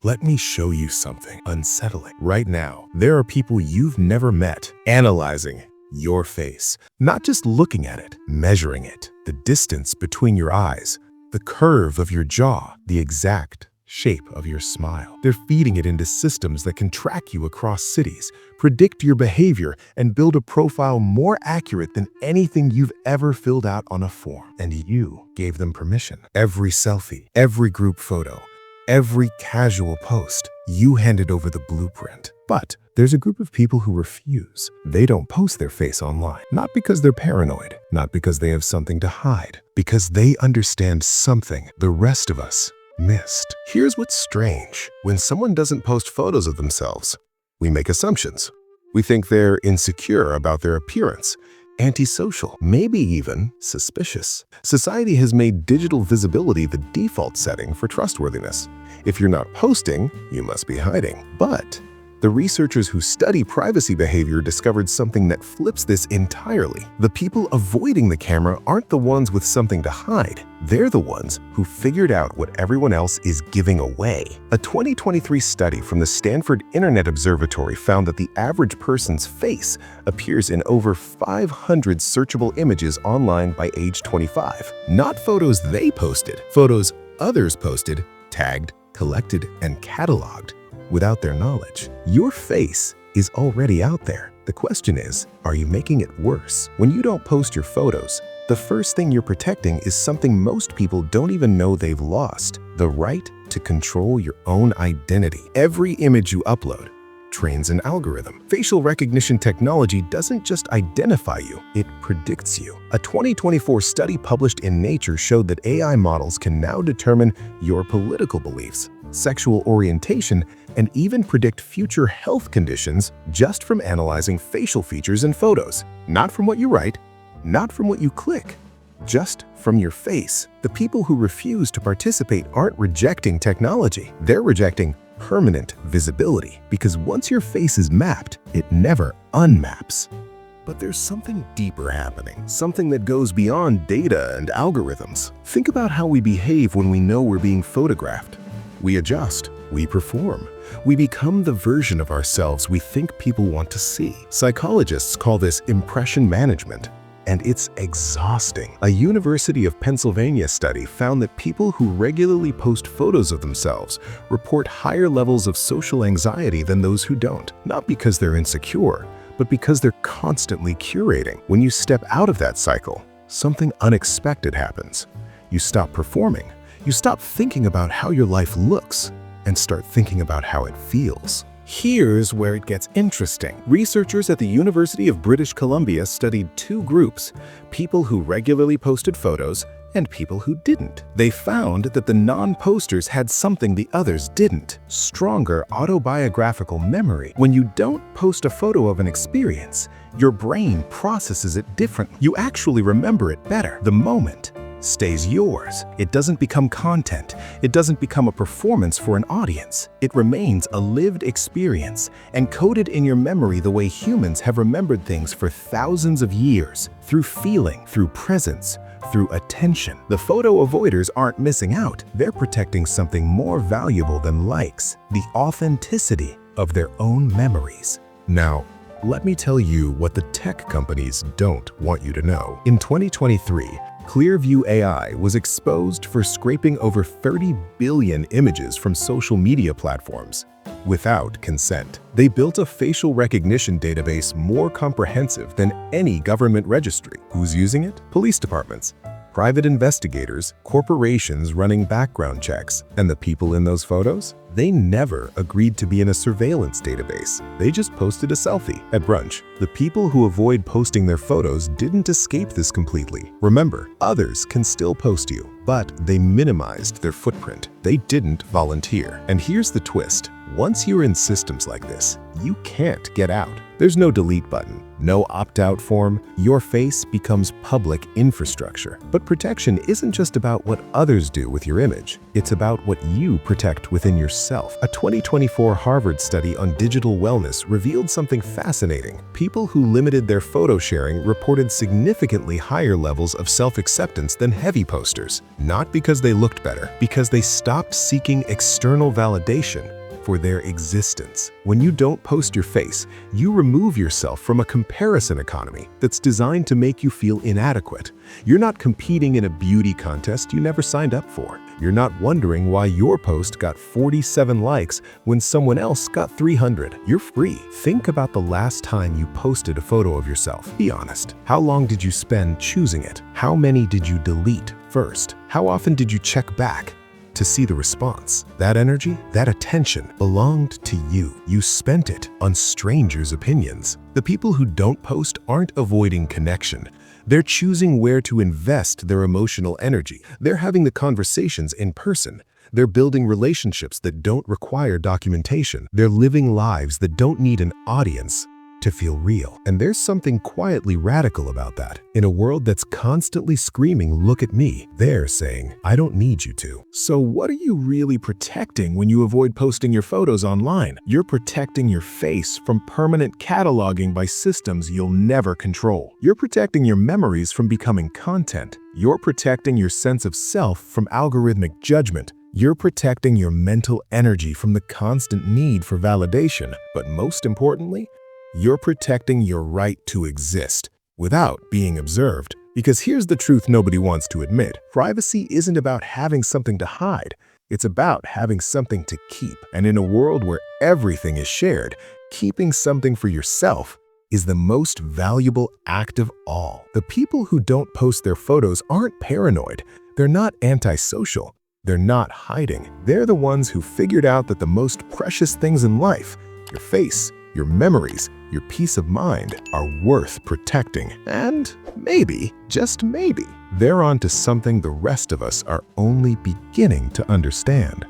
Let me show you something unsettling. Right now, there are people you've never met analyzing your face, not just looking at it, measuring it, the distance between your eyes, the curve of your jaw, the exact shape of your smile. They're feeding it into systems that can track you across cities, predict your behavior, and build a profile more accurate than anything you've ever filled out on a form. And you gave them permission. Every selfie, every group photo, every casual post, you handed over the blueprint. But there's a group of people who refuse. They don't post their face online, not because they're paranoid, not because they have something to hide, because they understand something the rest of us missed. Here's what's strange. When someone doesn't post photos of themselves, we make assumptions. We think they're insecure about their appearance, antisocial, maybe even suspicious. Society has made digital visibility the default setting for trustworthiness. If you're not posting, you must be hiding. But the researchers who study privacy behavior discovered something that flips this entirely. The people avoiding the camera aren't the ones with something to hide. They're the ones who figured out what everyone else is giving away. A 2023 study from the Stanford Internet Observatory found that the average person's face appears in over 500 searchable images online by age 25. Not photos they posted, photos others posted, tagged, collected, and cataloged without their knowledge. Your face is already out there. The question is, are you making it worse? When you don't post your photos, the first thing you're protecting is something most people don't even know they've lost: the right to control your own identity. Every image you upload trains an algorithm. Facial recognition technology doesn't just identify you, it predicts you. A 2024 study published in Nature showed that AI models can now determine your political beliefs, sexual orientation, and even predict future health conditions just from analyzing facial features in photos. Not from what you write, not from what you click, just from your face. The people who refuse to participate aren't rejecting technology, they're rejecting permanent visibility, because once your face is mapped, it never unmaps. But there's something deeper happening, something that goes beyond data and algorithms. Think about how we behave when we know we're being photographed. We adjust, we perform, we become the version of ourselves we think people want to see. Psychologists call this impression management, and it's exhausting. A University of Pennsylvania study found that people who regularly post photos of themselves report higher levels of social anxiety than those who don't, not because they're insecure, but because they're constantly curating. When you step out of that cycle, something unexpected happens. You stop performing. You stop thinking about how your life looks and start thinking about how it feels. Here's where it gets interesting. Researchers at the University of British Columbia studied two groups: people who regularly posted photos and people who didn't. They found that the non-posters had something the others didn't: stronger autobiographical memory. When you don't post a photo of an experience, your brain processes it differently. You actually remember it better. The moment stays yours. It doesn't become content. It doesn't become a performance for an audience. It remains a lived experience, encoded in your memory the way humans have remembered things for thousands of years, through feeling, through presence, through attention. The photo avoiders aren't missing out. They're protecting something more valuable than likes: the authenticity of their own memories. Now, let me tell you what the tech companies don't want you to know. In 2023, Clearview AI was exposed for scraping over 30 billion images from social media platforms without consent. They built a facial recognition database more comprehensive than any government registry. Who's using it? Police departments, private investigators, corporations running background checks. And the people in those photos? They never agreed to be in a surveillance database. They just posted a selfie at brunch. The people who avoid posting their photos didn't escape this completely. Remember, others can still post you, but they minimized their footprint. They didn't volunteer. And here's the twist. Once you're in systems like this, you can't get out. There's no delete button, No opt-out form, your face becomes public infrastructure. But protection isn't just about what others do with your image. It's about what you protect within yourself. A 2024 Harvard study on digital wellness revealed something fascinating. People who limited their photo sharing reported significantly higher levels of self-acceptance than heavy posters. Not because they looked better, because they stopped seeking external validation for their existence. When you don't post your face, you remove yourself from a comparison economy that's designed to make you feel inadequate. You're not competing in a beauty contest you never signed up for. You're not wondering why your post got 47 likes when someone else got 300. You're free. Think about the last time you posted a photo of yourself. Be honest. How long did you spend choosing it? How many did you delete first? How often did you check back to see the response? That energy, that attention belonged to you. You spent it on strangers' opinions. The people who don't post aren't avoiding connection. They're choosing where to invest their emotional energy. They're having the conversations in person. They're building relationships that don't require documentation. They're living lives that don't need an audience to feel real. And there's something quietly radical about that. In a world that's constantly screaming, "Look at me," they're saying, "I don't need you to." So what are you really protecting when you avoid posting your photos online? You're protecting your face from permanent cataloging by systems you'll never control. You're protecting your memories from becoming content. You're protecting your sense of self from algorithmic judgment. You're protecting your mental energy from the constant need for validation. But most importantly, you're protecting your right to exist without being observed. Because here's the truth nobody wants to admit. Privacy isn't about having something to hide. It's about having something to keep. And in a world where everything is shared, keeping something for yourself is the most valuable act of all. The people who don't post their photos aren't paranoid. They're not antisocial. They're not hiding. They're the ones who figured out that the most precious things in life, your face, your memories, your peace of mind, are worth protecting. And maybe, just maybe, they're onto something the rest of us are only beginning to understand.